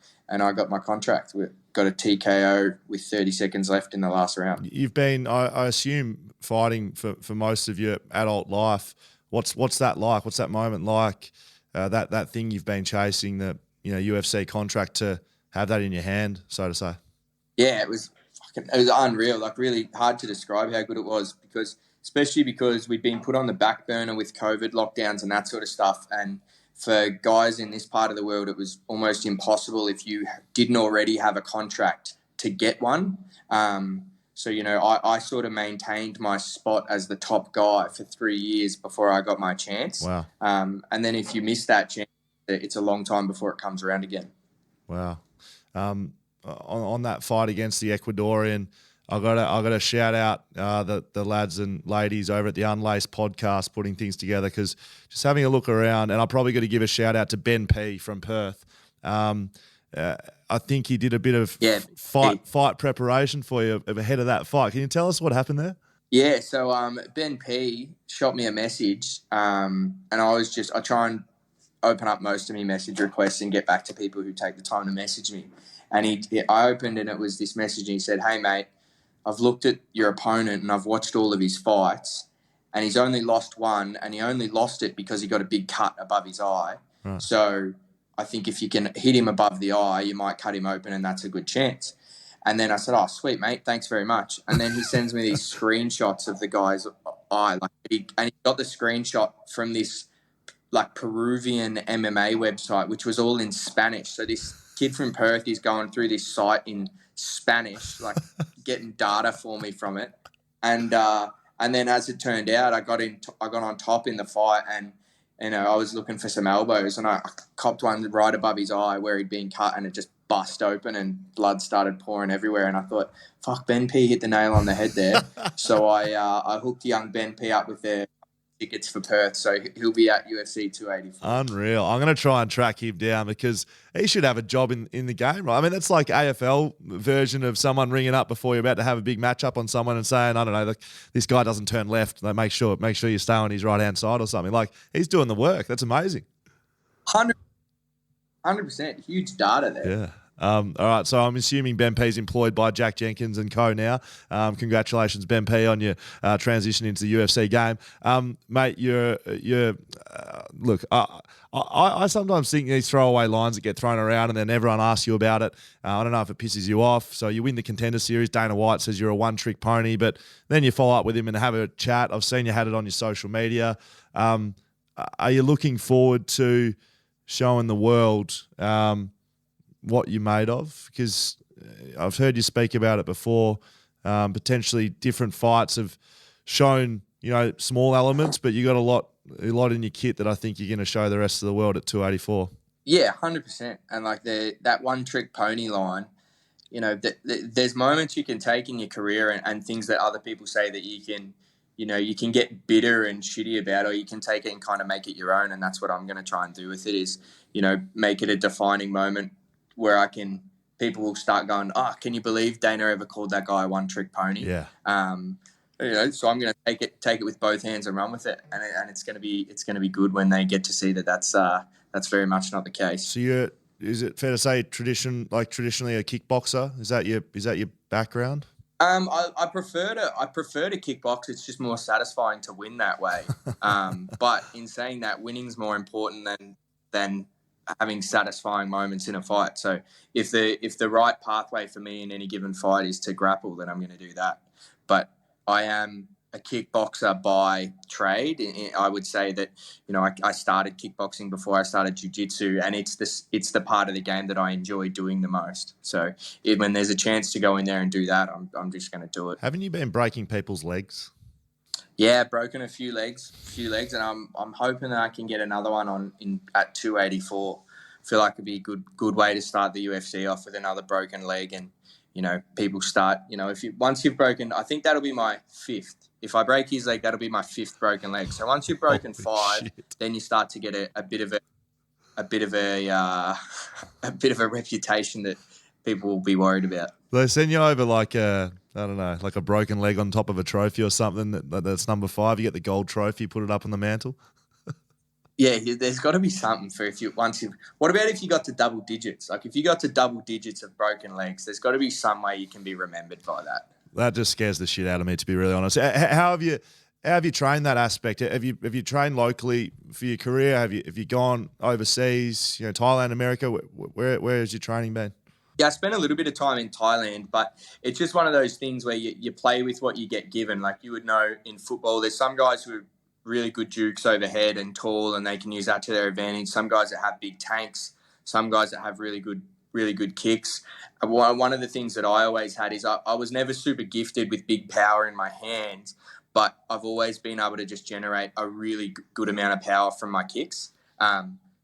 I got my contract. Got a TKO with 30 seconds left in the last round. You've been, I assume, fighting for most of your adult life. What's that like? What's that moment like? That thing you've been chasing, the UFC contract, to have that in your hand, so to say. Yeah, it was unreal. Like, really hard to describe how good it was, especially because we'd been put on the back burner with COVID lockdowns and that sort of stuff. And for guys in this part of the world, it was almost impossible if you didn't already have a contract to get one. So, I sort of maintained my spot as the top guy for 3 years before I got my chance. Wow. And then if you miss that chance, it's a long time before it comes around again. Wow. On that fight against the Ecuadorian, I got to shout out the lads and ladies over at the Unlaced podcast putting things together, because just having a look around, and I'll probably got to give a shout out to Ben P from Perth. I think he did a bit of fight preparation for you ahead of that fight. Can you tell us what happened there? Yeah, so Ben P shot me a message, and I try and open up most of my message requests and get back to people who take the time to message me. And I opened, and it was this message, and he said, "Hey mate, I've looked at your opponent and I've watched all of his fights, and he's only lost one, and he only lost it because he got a big cut above his eye. Right. So I think if you can hit him above the eye, you might cut him open, and that's a good chance." And then I said, "Oh, sweet, mate. Thanks very much." And then he sends me these screenshots of the guy's eye. He got the screenshot from this Peruvian MMA website, which was all in Spanish. So this kid from Perth is going through this site in Spanish, getting data for me from it. And then as it turned out, I got on top in the fight, and I was looking for some elbows, and I copped one right above his eye where he'd been cut, and it just bust open and blood started pouring everywhere. And I thought, fuck, Ben P hit the nail on the head there. So I hooked young Ben P up with their tickets for Perth, so he'll be at UFC 284. Unreal. I'm going to try and track him down, because he should have a job in the game, right? I mean, that's like AFL version of someone ringing up before you're about to have a big matchup on someone and saying, I don't know, this guy doesn't turn left. Like, make sure you stay on his right-hand side or something. Like, he's doing the work. That's amazing. 100%. Huge data there. Yeah. All right, so I'm assuming Ben P's employed by Jack Jenkins and co now. Congratulations, Ben P, on your transition into the UFC game, mate. Look, I sometimes think these throwaway lines that get thrown around and then everyone asks you about it. I don't know if it pisses you off. So you win the Contender Series. Dana White says you're a one-trick pony, but then you follow up with him and have a chat. I've seen you had it on your social media. Are you looking forward to showing the world what you're made of? Because I've heard you speak about it before. Potentially different fights have shown, small elements, but you got a lot in your kit that I think you're going to show the rest of the world at 284. Yeah, 100%. And that one trick pony line, there's moments you can take in your career and things that other people say that you can get bitter and shitty about, or you can take it and kind of make it your own. And that's what I'm going to try and do with it, is, make it a defining moment where people will start going, "Oh, can you believe Dana ever called that guy a one-trick pony?" Yeah. So I'm going to take it with both hands and run with it, and it's going to be good when they get to see that that's very much not the case. So is it fair to say traditionally a kickboxer? Is that your background? I prefer to kickbox. It's just more satisfying to win that way. But in saying that, winning's more important than having satisfying moments in a fight. So if the right pathway for me in any given fight is to grapple, then I'm going to do that. But I am a kickboxer by trade. I would say that, I started kickboxing before I started jiu-jitsu, and it's the part of the game that I enjoy doing the most. So when there's a chance to go in there and do that, I'm just going to do it. Haven't you been breaking people's legs? Yeah, broken a few legs, and I'm hoping that I can get another one at 284. I feel like it'd be a good way to start the UFC off with another broken leg, and people start. Once you've broken, I think that'll be my fifth. If I break his leg, that'll be my fifth broken leg. So once you've broken five, then you start to get a bit of a reputation that people will be worried about. They send you over like a broken leg on top of a trophy or something that's number 5. You get the gold trophy, put it up on the mantle. Yeah, there's got to be something for what about if you got to double digits? Like if you got to double digits of broken legs, there's got to be some way you can be remembered by that. That just scares the shit out of me, to be really honest. How have you trained that aspect? Have you trained locally for your career? Have you gone overseas? Thailand, America. Where has your training been? Yeah, I spent a little bit of time in Thailand, but it's just one of those things where you play with what you get given. Like you would know in football, there's some guys who are really good jukes overhead and tall, and they can use that to their advantage. Some guys that have big tanks, some guys that have really good kicks. One of the things that I always had is I was never super gifted with big power in my hands, but I've always been able to just generate a really good amount of power from my kicks.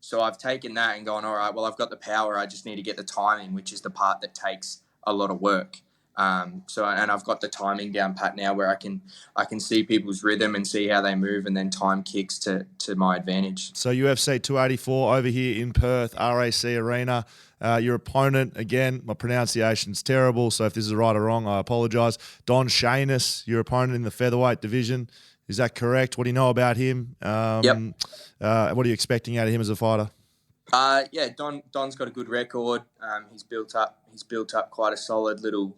So I've taken that and gone, all right, well, I've got the power. I just need to get the timing, which is the part that takes a lot of work. And I've got the timing down pat now, where I can see people's rhythm and see how they move, and then time kicks to my advantage. So UFC 284 over here in Perth, RAC Arena. Your opponent, again, my pronunciation's terrible, so if this is right or wrong, I apologise. Don Shanis, your opponent in the featherweight division. Is that correct? What do you know about him? Yep. What are you expecting out of him as a fighter? Yeah, Don's got a good record. He's built up quite a solid little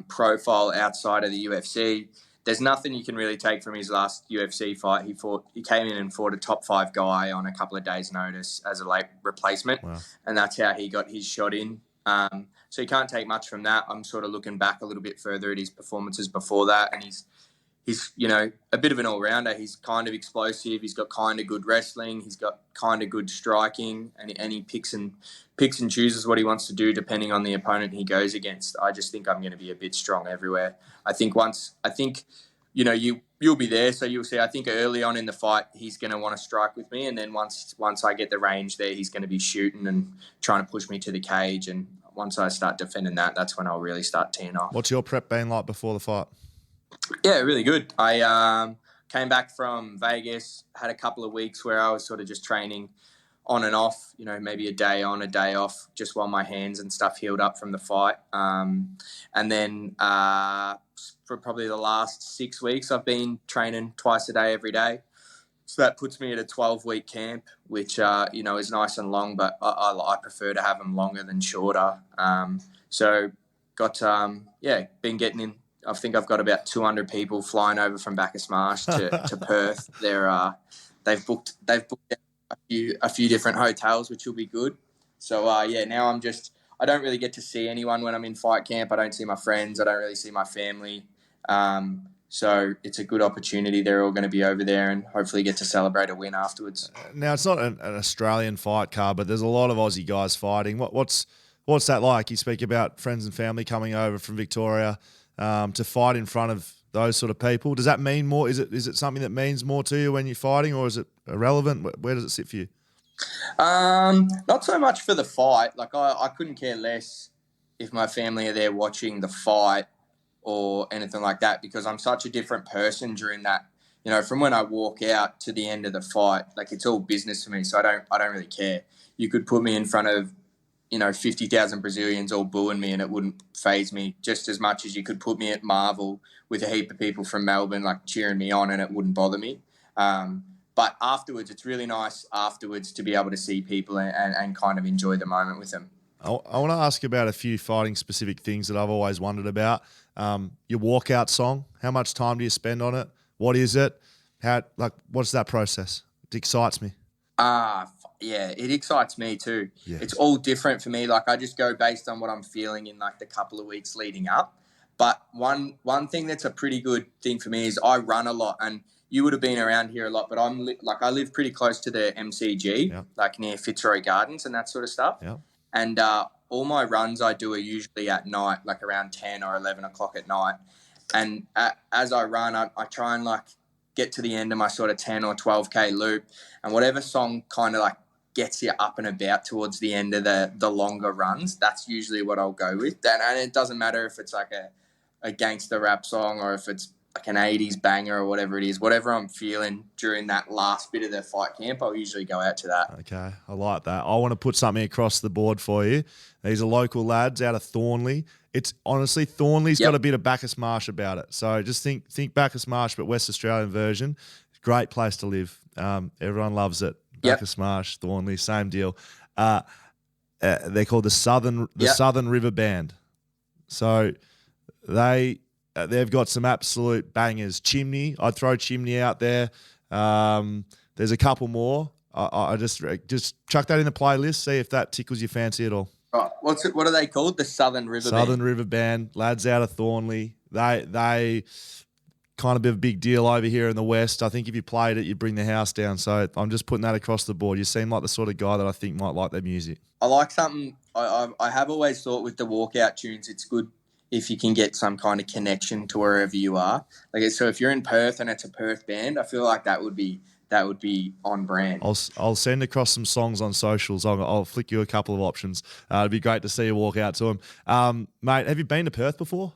profile outside of the UFC. There's nothing you can really take from his last UFC fight. He came in and fought a top 5 guy on a couple of days' notice as a late replacement, wow. And that's how he got his shot in. So you can't take much from that. I'm sort of looking back a little bit further at his performances before that, and he's a bit of an all-rounder. He's kind of explosive. He's got kind of good wrestling. He's got kind of good striking, and he picks and chooses what he wants to do depending on the opponent he goes against. I just think I'm going to be a bit strong everywhere. I think you'll be there, so you'll see. I think early on in the fight, he's going to want to strike with me, and then once I get the range there, he's going to be shooting and trying to push me to the cage. And once I start defending that, that's when I'll really start teeing off. What's your prep been like before the fight? Yeah, really good. I came back from Vegas, had a couple of weeks where I was sort of just training on and off, maybe a day on, a day off, just while my hands and stuff healed up from the fight. And then for probably the last 6 weeks, I've been training twice a day, every day. So that puts me at a 12-week camp, which, is nice and long, but I prefer to have them longer than shorter. So been getting in. I think I've got about 200 people flying over from Bacchus Marsh to Perth. They've booked a few different hotels, which will be good. So now I don't really get to see anyone when I'm in fight camp. I don't see my friends. I don't really see my family. So it's a good opportunity. They're all going to be over there and hopefully get to celebrate a win afterwards. Now, it's not an Australian fight card, but there's a lot of Aussie guys fighting. What's that like? You speak about friends and family coming over from Victoria to fight in front of those sort of people. Does that mean more? Is it something that means more to you when you're fighting, or is it irrelevant? Where does it sit for you? Not so much for the fight. Like I couldn't care less if my family are there watching the fight or anything like that, because I'm such a different person during that. From when I walk out to the end of the fight, like it's all business for me. So I don't really care. You could put me in front of 50,000 Brazilians all booing me and it wouldn't faze me just as much as you could put me at Marvel with a heap of people from Melbourne like cheering me on, and it wouldn't bother me. But afterwards, it's really nice afterwards to be able to see people and kind of enjoy the moment with them. I want to ask about a few fighting specific things that I've always wondered about. Your walkout song, how much time do you spend on it? What is it? What's that process? It excites me. Yeah, it excites me too. Yes. It's all different for me. Like I just go based on what I'm feeling in like the couple of weeks leading up. But one thing that's a pretty good thing for me is I run a lot, and you would have been around here a lot, but I live pretty close to the MCG, yep. like near Fitzroy Gardens and that sort of stuff. Yep. And all my runs I do are usually at night, like around 10 or 11 o'clock at night. And as I run, I try and like get to the end of my sort of 10 or 12K loop, and whatever song kind of like gets you up and about towards the end of the longer runs, that's usually what I'll go with. And it doesn't matter if it's like a gangster rap song or if it's like an 80s banger or whatever it is. Whatever I'm feeling during that last bit of the fight camp, I'll usually go out to that. Okay, I like that. I want to put something across the board for you. These are local lads out of Thornley. It's honestly, Thornley's got a bit of Bacchus Marsh about it. So just think Bacchus Marsh, but West Australian version. Great place to live. Everyone loves it. Bacchus Marsh, Thornley, same deal. They're called the Southern River Band. So they've got some absolute bangers. Chimney, I'd throw Chimney out there. There's a couple more. I just chuck that in the playlist. See if that tickles your fancy at all. Oh, what are they called? The Southern River Band. Southern River Band, lads out of Thornley. They kind of a big deal over here in the West. I think if you played it, you'd bring the house down. So I'm just putting that across the board. You seem like the sort of guy that I think might like their music. I like something. I have always thought with the walkout tunes, it's good if you can get some kind of connection to wherever you are. Like, so if you're in Perth and it's a Perth band, I feel like that would be that would be on brand. I'll send across some songs on socials. I'll flick you a couple of options. It'd be great to see you walk out to them. Mate, have you been to Perth before?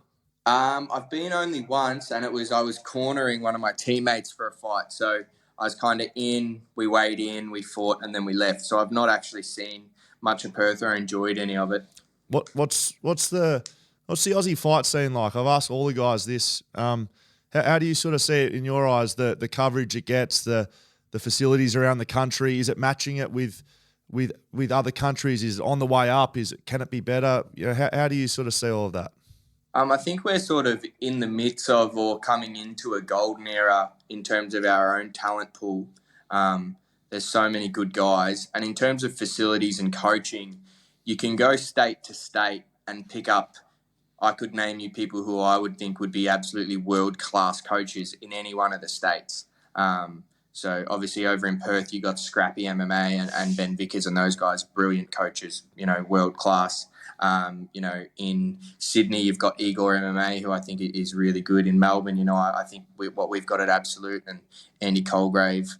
I've been only once, and I was cornering one of my teammates for a fight. So I was kind of we weighed in, we fought, and then we left. So I've not actually seen much of Perth or enjoyed any of it. What's the Aussie fight scene like? I've asked all the guys this. How do you sort of see it in your eyes? The coverage it gets, the facilities around the country. Is it matching it with other countries? Is it on the way up? Can it be better? You know, how do you sort of see all of that? I think we're sort of in the midst of or coming into a golden era in terms of our own talent pool. There's so many good guys. And in terms of facilities and coaching, you can go state to state and pick up, I could name you people who I would think would be absolutely world-class coaches in any one of the states. So obviously over in Perth, you got Scrappy MMA and Ben Vickers and those guys, brilliant coaches, world-class. In Sydney, you've got Igor MMA, who I think is really good. In Melbourne, I think what we've got at Absolute and Andy Colgrave,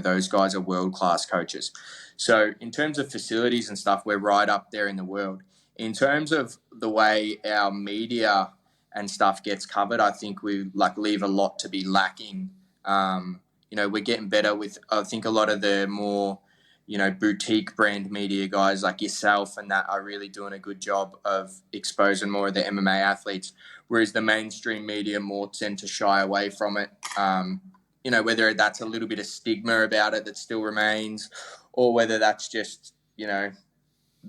those guys are world-class coaches. So in terms of facilities and stuff, we're right up there in the world. In terms of the way our media and stuff gets covered, I think we leave a lot to be lacking. We're getting better with, I think, a lot of the more boutique brand media guys like yourself and that are really doing a good job of exposing more of the MMA athletes, whereas the mainstream media more tend to shy away from it. Whether that's a little bit of stigma about it that still remains, or whether that's just,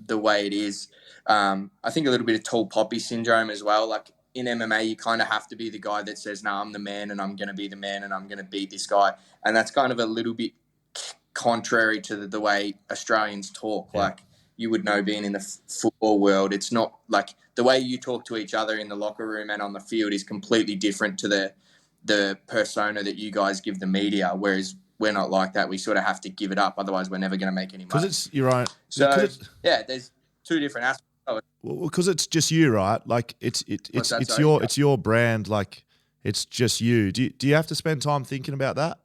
the way it is. I think a little bit of tall poppy syndrome as well. Like in MMA, you kind of have to be the guy that says, "No, I'm the man and I'm going to be the man and I'm going to beat this guy." And that's kind of a little bit contrary to the way Australians talk. Yeah. Like you would know, being in the football world, it's not like the way you talk to each other in the locker room and on the field is completely different to the persona that you guys give the media, whereas we're not like that. We sort of have to give it up, otherwise we're never going to make any money. Because it's your own. So there's two different aspects of it. Well, because it's just you, right? Like it's your brand. Like it's just you. Do you have to spend time thinking about that?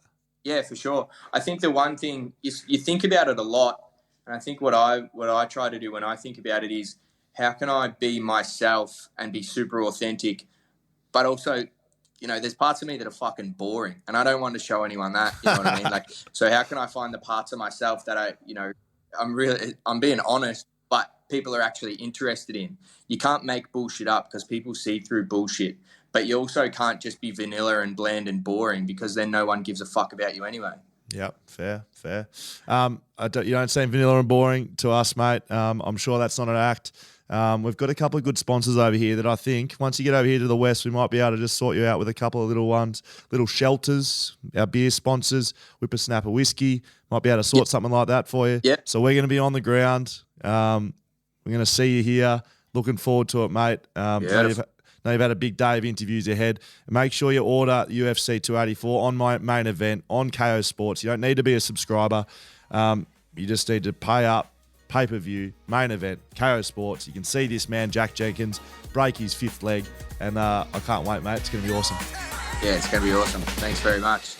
Yeah, for sure. I think the one thing is you think about it a lot, and I think what I try to do when I think about it is how can I be myself and be super authentic, but also, there's parts of me that are fucking boring, and I don't want to show anyone that. You know what I mean? So how can I find the parts of myself that I'm being honest, but people are actually interested in? You can't make bullshit up because people see through bullshit. But you also can't just be vanilla and bland and boring, because then no one gives a fuck about you anyway. Yeah, fair. You don't seem vanilla and boring to us, mate. I'm sure that's not an act. We've got a couple of good sponsors over here that I think once you get over here to the west, we might be able to just sort you out with a couple of little ones, little shelters, our beer sponsors, Whippersnapper Whiskey. Might be able to sort something like that for you. Yep. So we're going to be on the ground. We're going to see you here. Looking forward to it, mate. Now you've had a big day of interviews ahead. Make sure you order UFC 284 on my main event on KO Sports. You don't need to be a subscriber. You just need to pay up, pay-per-view, main event, KO Sports. You can see this man, Jack Jenkins, break his fifth leg. And I can't wait, mate. It's going to be awesome. Yeah, it's going to be awesome. Thanks very much.